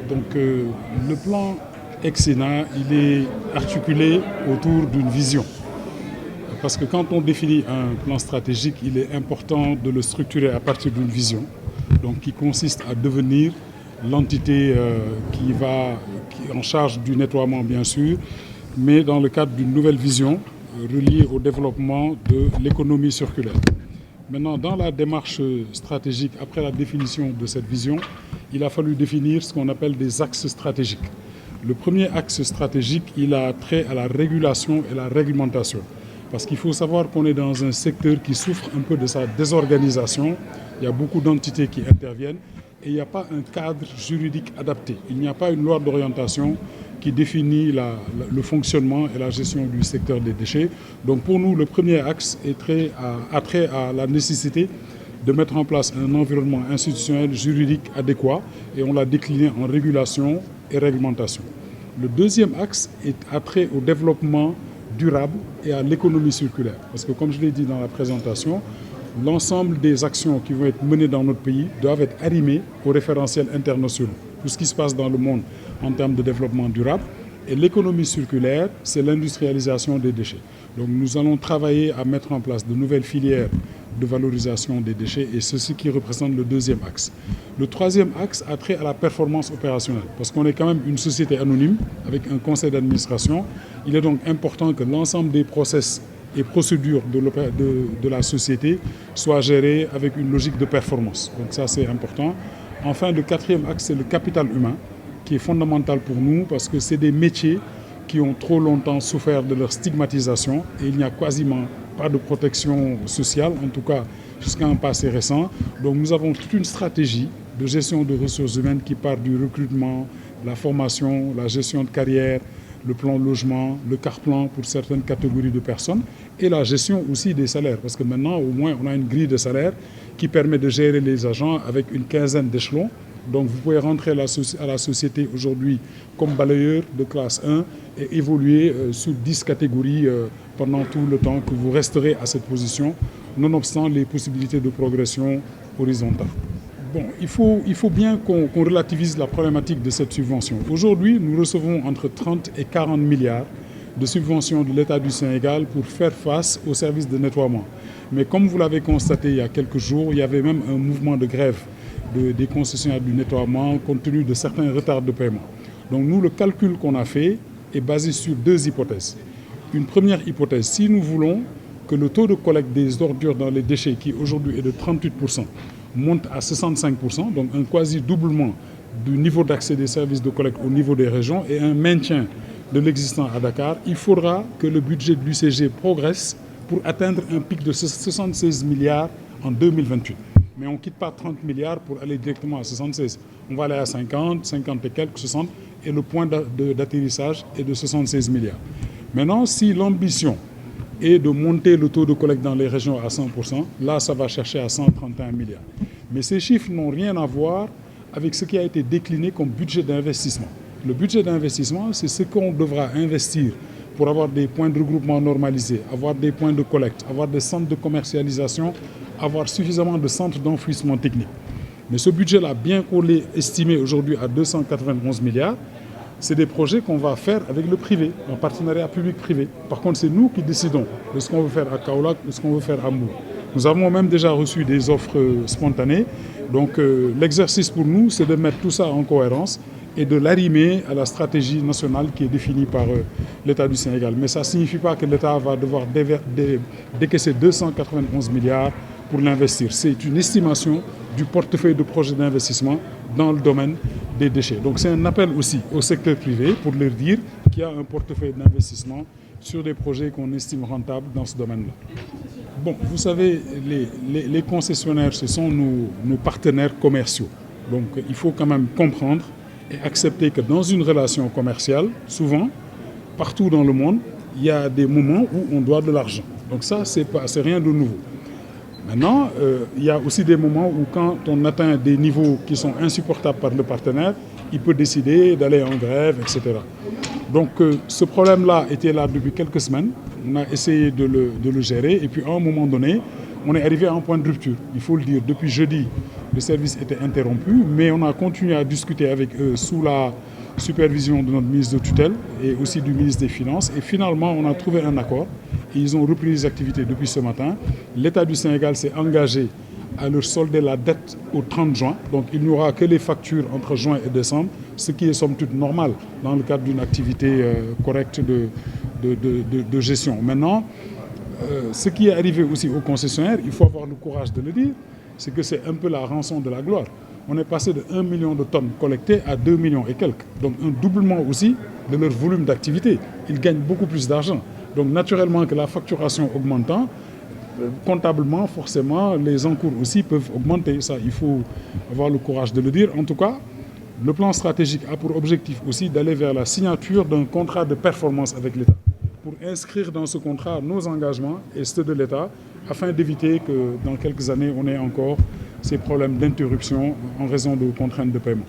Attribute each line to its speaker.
Speaker 1: Donc le plan Exena, il est articulé autour d'une vision. Parce que quand on définit un plan stratégique, il est important de le structurer à partir d'une vision, donc qui consiste à devenir l'entité qui est en charge du nettoiement bien sûr, mais dans le cadre d'une nouvelle vision reliée au développement de l'économie circulaire. Maintenant, dans la démarche stratégique, après la définition de cette vision, il a fallu définir ce qu'on appelle des axes stratégiques. Le premier axe stratégique, il a trait à la régulation et la réglementation. Parce qu'il faut savoir qu'on est dans un secteur qui souffre un peu de sa désorganisation. Il y a beaucoup d'entités qui interviennent et il n'y a pas un cadre juridique adapté. Il n'y a pas une loi d'orientation qui définit le fonctionnement et la gestion du secteur des déchets. Donc pour nous, le premier axe a trait à la nécessité de mettre en place un environnement institutionnel juridique adéquat et on l'a décliné en régulation et réglementation. Le deuxième axe a trait au développement durable et à l'économie circulaire. Parce que comme je l'ai dit dans la présentation, l'ensemble des actions qui vont être menées dans notre pays doivent être arrimées aux référentiels internationaux. Tout ce qui se passe dans le monde en termes de développement durable. Et l'économie circulaire, c'est l'industrialisation des déchets. Donc nous allons travailler à mettre en place de nouvelles filières de valorisation des déchets et ceci qui représente le deuxième axe. Le troisième axe a trait à la performance opérationnelle parce qu'on est quand même une société anonyme avec un conseil d'administration. Il est donc important que l'ensemble des process et procédures de la société soient gérés avec une logique de performance. Donc ça c'est important. Enfin, le quatrième axe, c'est le capital humain qui est fondamental pour nous parce que c'est des métiers qui ont trop longtemps souffert de leur stigmatisation et il n'y a quasiment pas de protection sociale, en tout cas jusqu'à un passé récent. Donc nous avons toute une stratégie de gestion de ressources humaines qui part du recrutement, la formation, la gestion de carrière, le plan logement, le CARPLAN pour certaines catégories de personnes et la gestion aussi des salaires. Parce que maintenant, au moins, on a une grille de salaire qui permet de gérer les agents avec une quinzaine d'échelons. Donc vous pouvez rentrer à la société aujourd'hui comme balayeur de classe 1 et évoluer sous 10 catégories pendant tout le temps que vous resterez à cette position, nonobstant les possibilités de progression horizontale. Bon, il faut bien qu'on relativise la problématique de cette subvention. Aujourd'hui, nous recevons entre 30 et 40 milliards de subventions de l'État du Sénégal pour faire face aux services de nettoiement. Mais comme vous l'avez constaté il y a quelques jours, il y avait même un mouvement de grève des concessionnaires du nettoiement compte tenu de certains retards de paiement. Donc nous, le calcul qu'on a fait est basé sur deux hypothèses. Une première hypothèse, si nous voulons que le taux de collecte des ordures dans les déchets, qui aujourd'hui est de 38%, monte à 65%, donc un quasi-doublement du niveau d'accès des services de collecte au niveau des régions et un maintien de l'existant à Dakar, il faudra que le budget de l'UCG progresse pour atteindre un pic de 76 milliards en 2028. Mais on ne quitte pas 30 milliards pour aller directement à 76. On va aller à 50, 50 et quelques, 60, et le point d'atterrissage est de 76 milliards. Maintenant, si l'ambition est de monter le taux de collecte dans les régions à 100%, là, ça va chercher à 131 milliards. Mais ces chiffres n'ont rien à voir avec ce qui a été décliné comme budget d'investissement. Le budget d'investissement, c'est ce qu'on devra investir pour avoir des points de regroupement normalisés, avoir des points de collecte, avoir des centres de commercialisation, avoir suffisamment de centres d'enfouissement technique. Mais ce budget-là, bien qu'on l'ait estimé aujourd'hui à 291 milliards, c'est des projets qu'on va faire avec le privé, en partenariat public-privé. Par contre, c'est nous qui décidons de ce qu'on veut faire à Kaolack, de ce qu'on veut faire à Mbour. Nous avons même déjà reçu des offres spontanées. Donc l'exercice pour nous, c'est de mettre tout ça en cohérence et de l'arrimer à la stratégie nationale qui est définie par l'État du Sénégal. Mais ça ne signifie pas que l'État va devoir décaisser 291 milliards pour l'investir. C'est une estimation du portefeuille de projets d'investissement dans le domaine des déchets. Donc c'est un appel aussi au secteur privé pour leur dire qu'il y a un portefeuille d'investissement sur des projets qu'on estime rentables dans ce domaine-là. Bon, vous savez, les concessionnaires, ce sont nos partenaires commerciaux. Donc il faut quand même comprendre et accepter que dans une relation commerciale, souvent, partout dans le monde, il y a des moments où on doit de l'argent. Donc ça, c'est rien de nouveau. Maintenant, il y a aussi des moments où quand on atteint des niveaux qui sont insupportables par le partenaire, il peut décider d'aller en grève, etc. Donc ce problème-là était là depuis quelques semaines. On a essayé de le gérer et puis à un moment donné, on est arrivé à un point de rupture. Il faut le dire, depuis jeudi, le service était interrompu, mais on a continué à discuter avec eux sous la supervision de notre ministre de tutelle et aussi du ministre des Finances. Et finalement, on a trouvé un accord et ils ont repris les activités depuis ce matin. L'État du Sénégal s'est engagé à leur solder la dette au 30 juin. Donc il n'y aura que les factures entre juin et décembre, ce qui est somme toute normal dans le cadre d'une activité correcte de gestion. Maintenant, ce qui est arrivé aussi aux concessionnaires, il faut avoir le courage de le dire, c'est que c'est un peu la rançon de la gloire. On est passé de 1 million de tonnes collectées à 2 millions et quelques. Donc un doublement aussi de leur volume d'activité. Ils gagnent beaucoup plus d'argent. Donc naturellement que la facturation augmentant, comptablement, forcément, les encours aussi peuvent augmenter. Ça, il faut avoir le courage de le dire. En tout cas, le plan stratégique a pour objectif aussi d'aller vers la signature d'un contrat de performance avec l'État, pour inscrire dans ce contrat nos engagements et ceux de l'État, afin d'éviter que dans quelques années, on ait encore ces problèmes d'interruption en raison de contraintes de paiement.